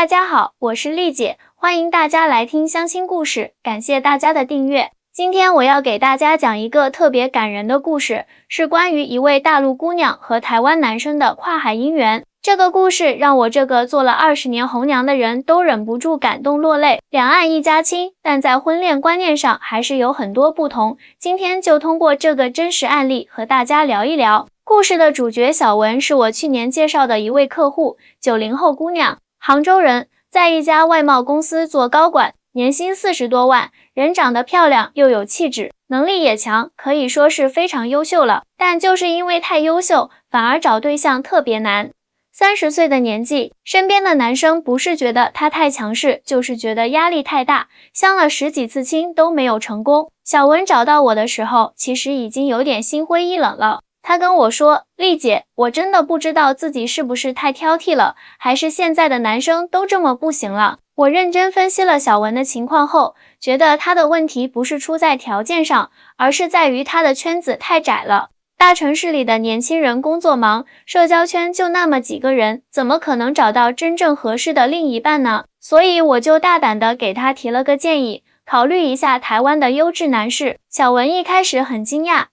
大家好，我是丽姐，欢迎大家来听相亲故事，感谢大家的订阅。今天我要给大家讲一个特别感人的故事，是关于一位大陆姑娘和台湾男生的跨海姻缘。这个故事让我这个做了20年红娘的人都忍不住感动落泪。两岸一家亲，但在婚恋观念上还是有很多不同。今天就通过这个真实案例和大家聊一聊。故事的主角小文是我去年介绍的一位客户，90后姑娘，杭州人，在一家外贸公司做高管，年薪40多万，人长得漂亮又有气质，能力也强，可以说是非常优秀了。但就是因为太优秀，反而找对象特别难。30岁的年纪，身边的男生不是觉得她太强势，就是觉得压力太大，相了10几次亲都没有成功。小文找到我的时候，其实已经有点心灰意冷了。他跟我说，丽姐，我真的不知道自己是不是太挑剔了，还是现在的男生都这么不行了。我认真分析了小文的情况后，觉得他的问题不是出在条件上，而是在于他的圈子太窄了。大城市里的年轻人工作忙，社交圈就那么几个人，怎么可能找到真正合适的另一半呢？所以我就大胆地给他提了个建议，考虑一下台湾的优质男士。小文一开始很惊讶，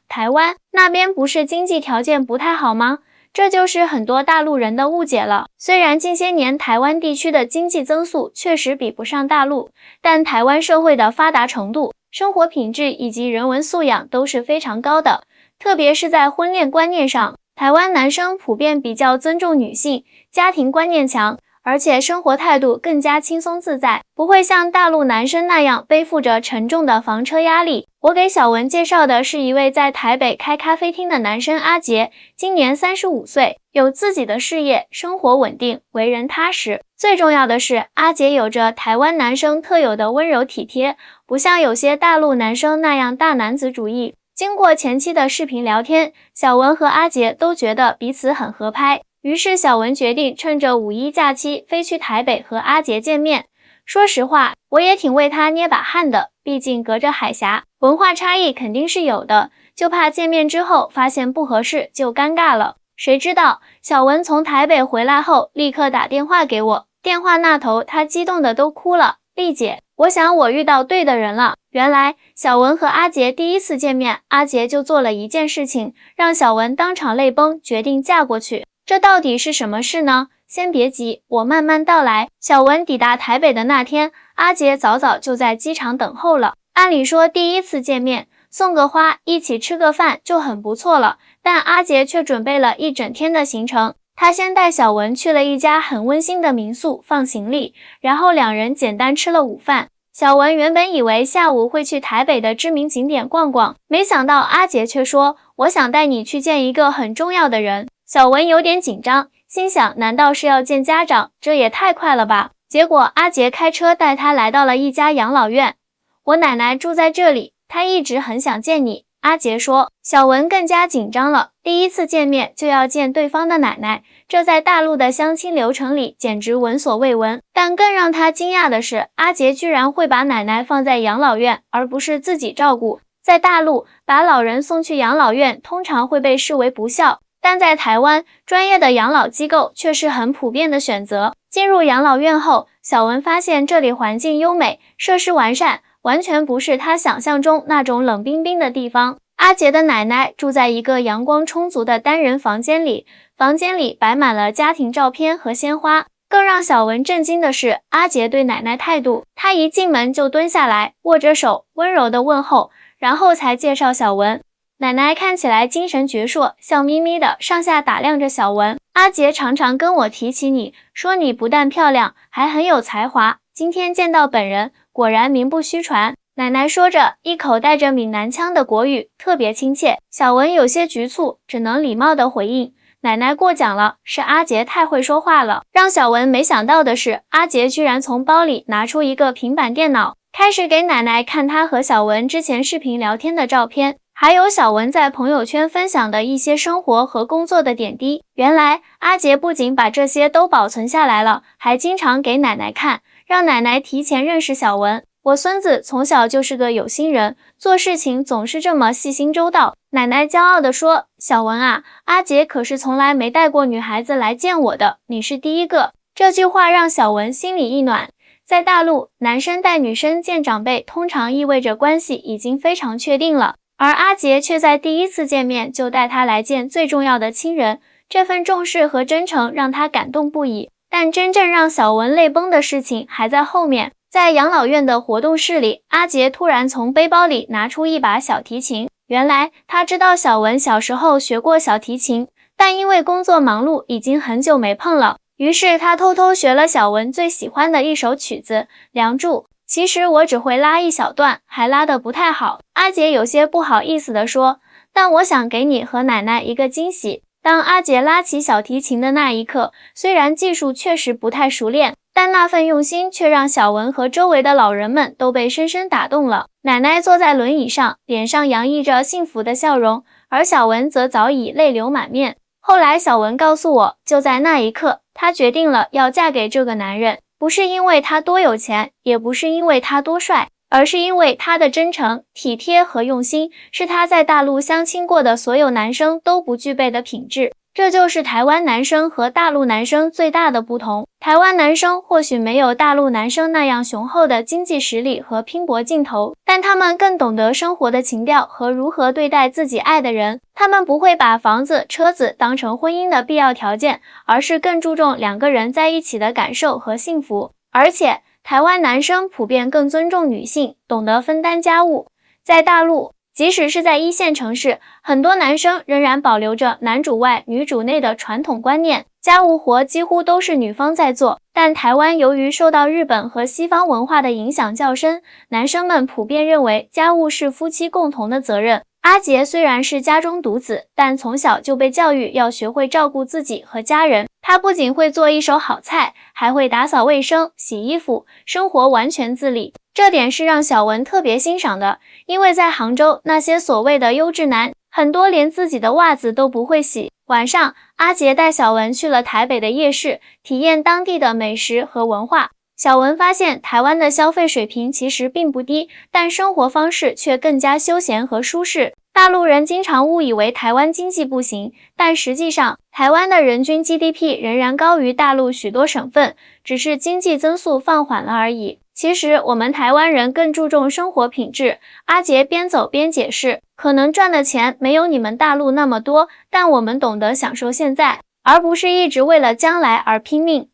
台湾那边不是经济条件不太好吗？这就是很多大陆人的误解了。虽然近些年台湾地区的经济增速确实比不上大陆，但台湾社会的发达程度、生活品质以及人文素养都是非常高的，特别是在婚恋观念上，台湾男生普遍比较尊重女性，家庭观念强，而且生活态度更加轻松自在，不会像大陆男生那样背负着沉重的房车压力。我给小文介绍的是一位在台北开咖啡厅的男生阿杰，今年35岁，有自己的事业，生活稳定，为人踏实。最重要的是，阿杰有着台湾男生特有的温柔体贴，不像有些大陆男生那样大男子主义。经过前期的视频聊天，小文和阿杰都觉得彼此很合拍。于是小文决定趁着5·1假期飞去台北和阿杰见面。说实话，我也挺为他捏把汗的，毕竟隔着海峡，文化差异肯定是有的，就怕见面之后发现不合适就尴尬了。谁知道小文从台北回来后立刻打电话给我，电话那头他激动的都哭了，丽姐，我想我遇到对的人了。原来小文和阿杰第一次见面，阿杰就做了一件事情，让小文当场泪崩，决定嫁过去。这到底是什么事呢？先别急，我慢慢道来。小文抵达台北的那天，阿杰早早就在机场等候了。按理说第一次见面，送个花，一起吃个饭就很不错了，但阿杰却准备了一整天的行程。他先带小文去了一家很温馨的民宿放行李，然后两人简单吃了午饭。小文原本以为下午会去台北的知名景点逛逛，没想到阿杰却说，我想带你去见一个很重要的人。小文有点紧张，心想难道是要见家长？这也太快了吧。结果阿杰开车带他来到了一家养老院。我奶奶住在这里，她一直很想见你，阿杰说。小文更加紧张了，第一次见面就要见对方的奶奶，这在大陆的相亲流程里简直闻所未闻。但更让他惊讶的是，阿杰居然会把奶奶放在养老院，而不是自己照顾。在大陆，把老人送去养老院通常会被视为不孝，但在台湾，专业的养老机构却是很普遍的选择。进入养老院后，小文发现这里环境优美，设施完善，完全不是他想象中那种冷冰冰的地方。阿杰的奶奶住在一个阳光充足的单人房间里，房间里摆满了家庭照片和鲜花。更让小文震惊的是，阿杰对奶奶态度，他一进门就蹲下来，握着手，温柔的问候，然后才介绍小文。奶奶看起来精神矍铄，笑眯眯的上下打量着小文。阿杰常常跟我提起你，说你不但漂亮，还很有才华。今天见到本人，果然名不虚传。奶奶说着，一口带着闽南腔的国语，特别亲切。小文有些局促，只能礼貌的回应。奶奶过奖了，是阿杰太会说话了。让小文没想到的是，阿杰居然从包里拿出一个平板电脑，开始给奶奶看他和小文之前视频聊天的照片，还有小文在朋友圈分享的一些生活和工作的点滴。原来阿杰不仅把这些都保存下来了，还经常给奶奶看，让奶奶提前认识小文。我孙子从小就是个有心人，做事情总是这么细心周到。奶奶骄傲地说，小文啊，阿杰可是从来没带过女孩子来见我的，你是第一个。这句话让小文心里一暖。在大陆，男生带女生见长辈通常意味着关系已经非常确定了，而阿杰却在第一次见面就带她来见最重要的亲人，这份重视和真诚让她感动不已。但真正让小文泪崩的事情还在后面。在养老院的活动室里，阿杰突然从背包里拿出一把小提琴。原来他知道小文小时候学过小提琴，但因为工作忙碌，已经很久没碰了。于是他偷偷学了小文最喜欢的一首曲子《梁祝》。其实我只会拉一小段，还拉得不太好。阿杰有些不好意思地说，但我想给你和奶奶一个惊喜。当阿杰拉起小提琴的那一刻，虽然技术确实不太熟练，但那份用心却让小文和周围的老人们都被深深打动了。奶奶坐在轮椅上，脸上洋溢着幸福的笑容，而小文则早已泪流满面。后来小文告诉我，就在那一刻，她决定了要嫁给这个男人，不是因为他多有钱，也不是因为他多帅，而是因为他的真诚、体贴和用心，是他在大陆相亲过的所有男生都不具备的品质。这就是台湾男生和大陆男生最大的不同。台湾男生或许没有大陆男生那样雄厚的经济实力和拼搏劲头，但他们更懂得生活的情调和如何对待自己爱的人。他们不会把房子、车子当成婚姻的必要条件，而是更注重两个人在一起的感受和幸福。而且，台湾男生普遍更尊重女性，懂得分担家务。在大陆，即使是在一线城市，很多男生仍然保留着男主外女主内的传统观念，家务活几乎都是女方在做。但台湾由于受到日本和西方文化的影响较深，男生们普遍认为家务是夫妻共同的责任。阿杰虽然是家中独子，但从小就被教育要学会照顾自己和家人。他不仅会做一手好菜，还会打扫卫生、洗衣服，生活完全自理。这点是让小文特别欣赏的，因为在杭州，那些所谓的优质男，很多连自己的袜子都不会洗。晚上，阿杰带小文去了台北的夜市，体验当地的美食和文化。小文发现台湾的消费水平其实并不低，但生活方式却更加休闲和舒适。大陆人经常误以为台湾经济不行，但实际上，台湾的人均 GDP 仍然高于大陆许多省份，只是经济增速放缓了而已。其实我们台湾人更注重生活品质。阿杰边走边解释，可能赚的钱没有你们大陆那么多，但我们懂得享受现在，而不是一直为了将来而拼命。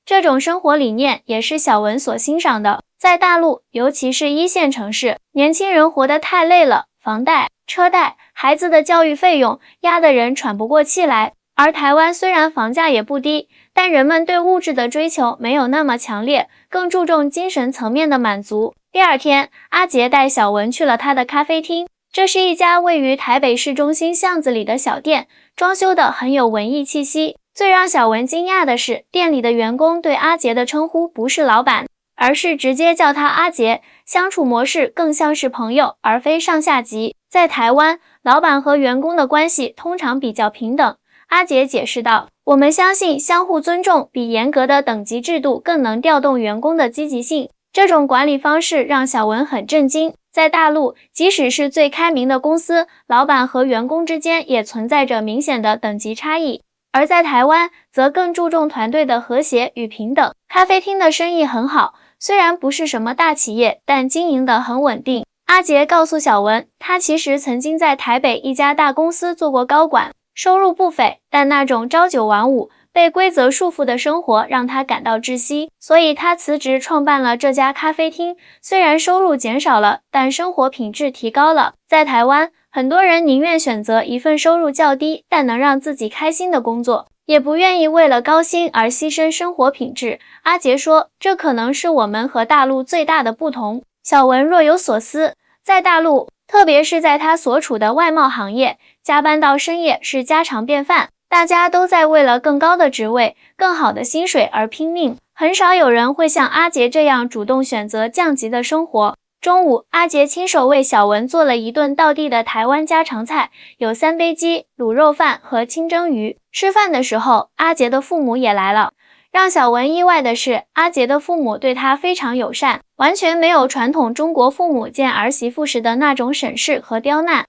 这种生活理念也是小文所欣赏的。在大陆，尤其是一线城市，年轻人活得太累了，房贷、车贷、孩子的教育费用压得人喘不过气来。而台湾虽然房价也不低，但人们对物质的追求没有那么强烈，更注重精神层面的满足。第二天，阿杰带小文去了他的咖啡厅，这是一家位于台北市中心巷子里的小店，装修得很有文艺气息。最让小文惊讶的是，店里的员工对阿杰的称呼不是老板，而是直接叫他阿杰，相处模式更像是朋友，而非上下级。在台湾，老板和员工的关系通常比较平等。阿杰解释道，我们相信相互尊重比严格的等级制度更能调动员工的积极性。这种管理方式让小文很震惊。在大陆，即使是最开明的公司，老板和员工之间也存在着明显的等级差异。而在台湾，则更注重团队的和谐与平等。咖啡厅的生意很好，虽然不是什么大企业，但经营得很稳定。阿杰告诉小文，他其实曾经在台北一家大公司做过高管，收入不菲，但那种朝九晚五、被规则束缚的生活让他感到窒息，所以他辞职创办了这家咖啡厅。虽然收入减少了，但生活品质提高了。在台湾，很多人宁愿选择一份收入较低，但能让自己开心的工作，也不愿意为了高薪而牺牲生活品质。阿杰说，这可能是我们和大陆最大的不同。小文若有所思，在大陆，特别是在他所处的外贸行业，加班到深夜是家常便饭，大家都在为了更高的职位、更好的薪水而拼命，很少有人会像阿杰这样主动选择降级的生活。中午，阿杰亲手为小文做了一顿道地的台湾家常菜，有三杯鸡、卤肉饭和清蒸鱼。吃饭的时候，阿杰的父母也来了。让小文意外的是，阿杰的父母对他非常友善，完全没有传统中国父母见儿媳妇时的那种审视和刁难。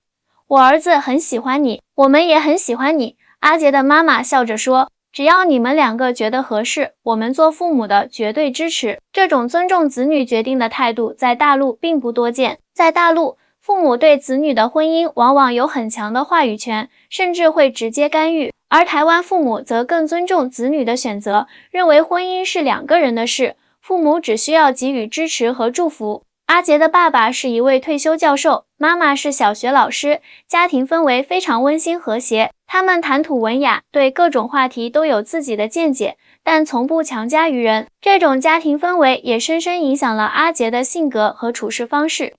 我儿子很喜欢你，我们也很喜欢你，阿杰的妈妈笑着说。只要你们两个觉得合适，我们做父母的绝对支持。这种尊重子女决定的态度在大陆并不多见。在大陆，父母对子女的婚姻往往有很强的话语权，甚至会直接干预。而台湾父母则更尊重子女的选择，认为婚姻是两个人的事，父母只需要给予支持和祝福。阿杰的爸爸是一位退休教授，妈妈是小学老师，家庭氛围非常温馨和谐。他们谈吐文雅，对各种话题都有自己的见解，但从不强加于人。这种家庭氛围也深深影响了阿杰的性格和处事方式。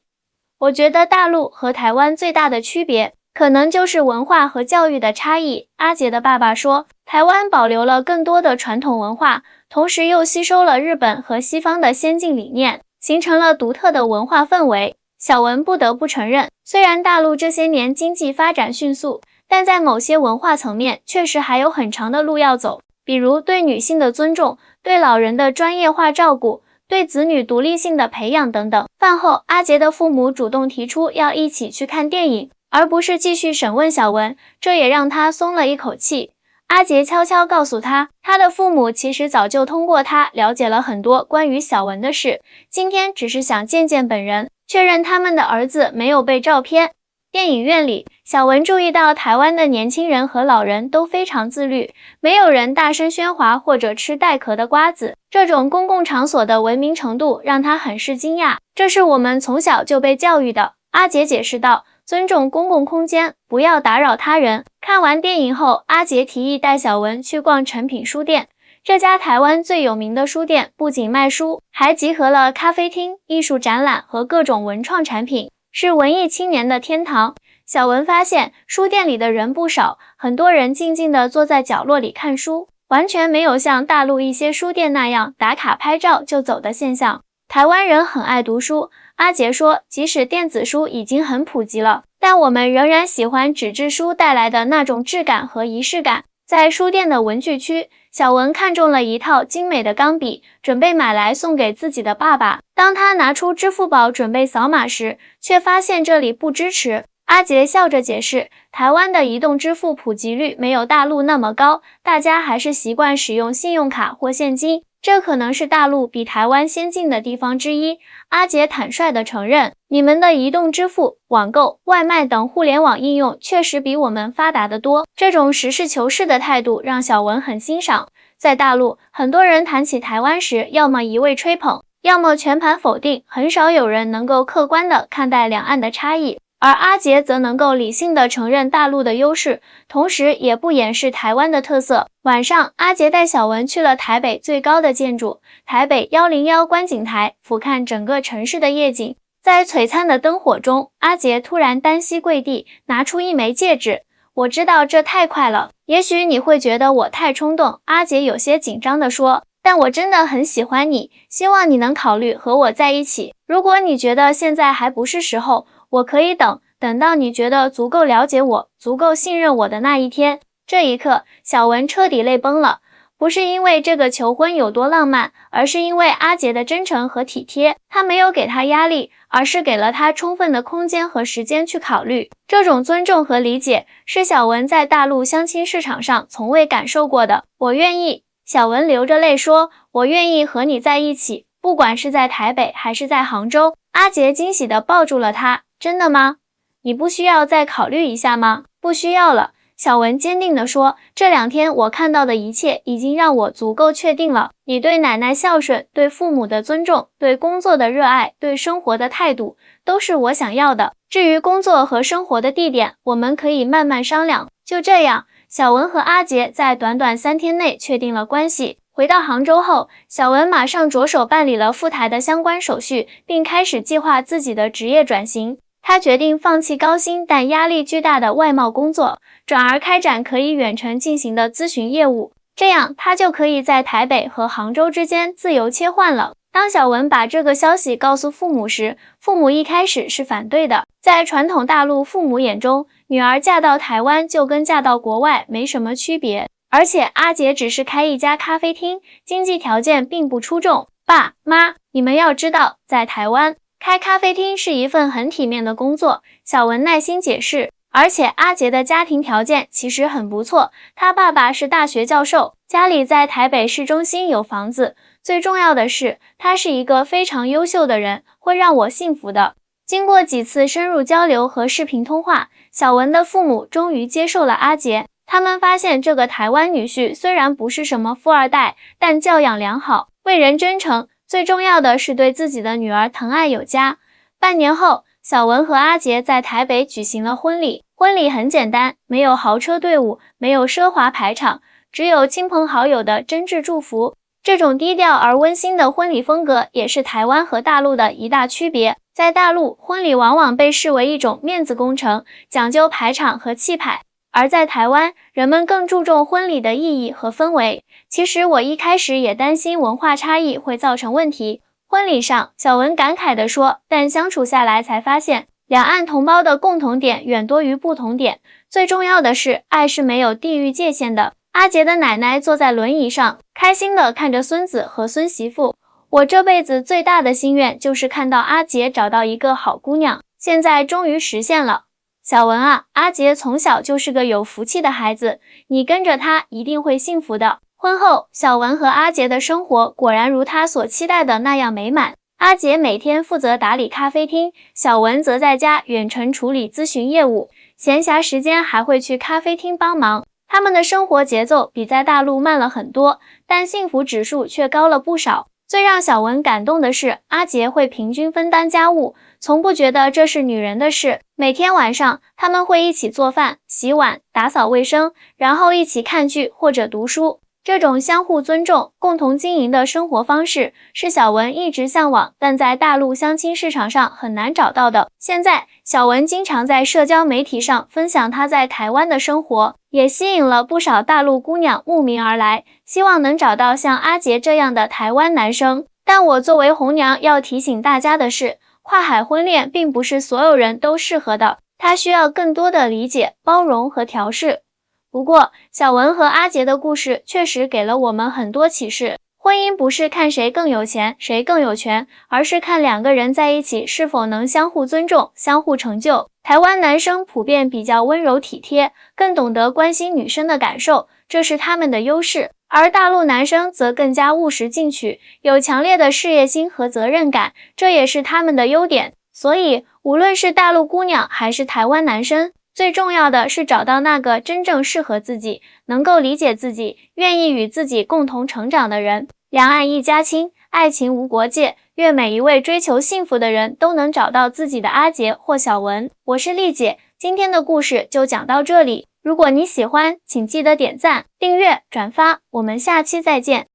我觉得大陆和台湾最大的区别，可能就是文化和教育的差异。阿杰的爸爸说，台湾保留了更多的传统文化，同时又吸收了日本和西方的先进理念，形成了独特的文化氛围。小文不得不承认，虽然大陆这些年经济发展迅速，但在某些文化层面确实还有很长的路要走，比如对女性的尊重，对老人的专业化照顾，对子女独立性的培养等等。饭后，阿杰的父母主动提出要一起去看电影，而不是继续审问小文，这也让他松了一口气。阿杰悄悄告诉他，他的父母其实早就通过他了解了很多关于小文的事，今天只是想见见本人，确认他们的儿子没有被照片。电影院里，小文注意到台湾的年轻人和老人都非常自律，没有人大声喧哗或者吃带壳的瓜子。这种公共场所的文明程度让他很是惊讶，这是我们从小就被教育的。阿杰解释道，尊重公共空间，不要打扰他人。看完电影后，阿杰提议带小文去逛诚品书店。这家台湾最有名的书店不仅卖书，还集合了咖啡厅、艺术展览和各种文创产品，是文艺青年的天堂。小文发现书店里的人不少，很多人静静地坐在角落里看书，完全没有像大陆一些书店那样打卡拍照就走的现象。台湾人很爱读书，阿杰说，即使电子书已经很普及了，但我们仍然喜欢纸质书带来的那种质感和仪式感。在书店的文具区，小文看中了一套精美的钢笔，准备买来送给自己的爸爸。当他拿出支付宝准备扫码时，却发现这里不支持。阿杰笑着解释，台湾的移动支付普及率没有大陆那么高，大家还是习惯使用信用卡或现金，这可能是大陆比台湾先进的地方之一。阿杰坦率地承认，你们的移动支付、网购、外卖等互联网应用确实比我们发达得多。这种实事求是的态度让小文很欣赏。在大陆，很多人谈起台湾时，要么一味吹捧，要么全盘否定，很少有人能够客观地看待两岸的差异。而阿杰则能够理性地承认大陆的优势，同时也不掩饰台湾的特色。晚上，阿杰带小文去了台北最高的建筑台北101观景台，俯瞰整个城市的夜景。在璀璨的灯火中，阿杰突然单膝跪地，拿出一枚戒指。我知道这太快了，也许你会觉得我太冲动，阿杰有些紧张地说，但我真的很喜欢你，希望你能考虑和我在一起。如果你觉得现在还不是时候，我可以等到你觉得足够了解我，足够信任我的那一天。这一刻，小文彻底泪崩了，不是因为这个求婚有多浪漫，而是因为阿杰的真诚和体贴。他没有给他压力，而是给了他充分的空间和时间去考虑。这种尊重和理解，是小文在大陆相亲市场上从未感受过的。我愿意，小文流着泪说，我愿意和你在一起，不管是在台北还是在杭州。阿杰惊喜地抱住了他，真的吗？你不需要再考虑一下吗？不需要了，小文坚定地说，这2天我看到的一切已经让我足够确定了。你对奶奶孝顺，对父母的尊重，对工作的热爱，对生活的态度，都是我想要的。至于工作和生活的地点，我们可以慢慢商量。就这样，小文和阿杰在短短3天内确定了关系。回到杭州后，小文马上着手办理了赴台的相关手续，并开始计划自己的职业转型。他决定放弃高薪但压力巨大的外贸工作，转而开展可以远程进行的咨询业务，这样他就可以在台北和杭州之间自由切换了。当小文把这个消息告诉父母时，父母一开始是反对的。在传统大陆父母眼中，女儿嫁到台湾就跟嫁到国外没什么区别，而且阿杰只是开一家咖啡厅，经济条件并不出众。爸妈，你们要知道，在台湾开咖啡厅是一份很体面的工作。小文耐心解释，而且阿杰的家庭条件其实很不错，他爸爸是大学教授，家里在台北市中心有房子，最重要的是，他是一个非常优秀的人，会让我信服的。经过几次深入交流和视频通话，小文的父母终于接受了阿杰。他们发现这个台湾女婿虽然不是什么富二代，但教养良好，为人真诚，最重要的是对自己的女儿疼爱有加。半年后，小文和阿杰在台北举行了婚礼。婚礼很简单，没有豪车队伍，没有奢华排场，只有亲朋好友的真挚祝福。这种低调而温馨的婚礼风格也是台湾和大陆的一大区别。在大陆，婚礼往往被视为一种面子工程，讲究排场和气派；而在台湾，人们更注重婚礼的意义和氛围。其实我一开始也担心文化差异会造成问题。婚礼上，小文感慨地说，但相处下来才发现，两岸同胞的共同点远多于不同点。最重要的是，爱是没有地域界限的。阿杰的奶奶坐在轮椅上，开心地看着孙子和孙媳妇。我这辈子最大的心愿就是看到阿杰找到一个好姑娘，现在终于实现了。小文啊，阿杰从小就是个有福气的孩子，你跟着他一定会幸福的。婚后，小文和阿杰的生活果然如他所期待的那样美满。阿杰每天负责打理咖啡厅，小文则在家远程处理咨询业务，闲暇时间还会去咖啡厅帮忙。他们的生活节奏比在大陆慢了很多，但幸福指数却高了不少。最让小文感动的是，阿杰会平均分担家务，从不觉得这是女人的事。每天晚上，他们会一起做饭、洗碗、打扫卫生，然后一起看剧或者读书。这种相互尊重、共同经营的生活方式，是小文一直向往，但在大陆相亲市场上很难找到的。现在，小文经常在社交媒体上分享他在台湾的生活，也吸引了不少大陆姑娘慕名而来，希望能找到像阿杰这样的台湾男生。但我作为红娘要提醒大家的是，跨海婚恋并不是所有人都适合的，它需要更多的理解、包容和调试。不过，小文和阿杰的故事确实给了我们很多启示。婚姻不是看谁更有钱，谁更有权，而是看两个人在一起是否能相互尊重、相互成就。台湾男生普遍比较温柔体贴，更懂得关心女生的感受，这是他们的优势。而大陆男生则更加务实进取，有强烈的事业心和责任感，这也是他们的优点。所以，无论是大陆姑娘还是台湾男生，最重要的是找到那个真正适合自己、能够理解自己、愿意与自己共同成长的人。两岸一家亲，爱情无国界，愿每一位追求幸福的人都能找到自己的阿杰或小文。我是丽姐，今天的故事就讲到这里。如果你喜欢，请记得点赞、订阅、转发，我们下期再见。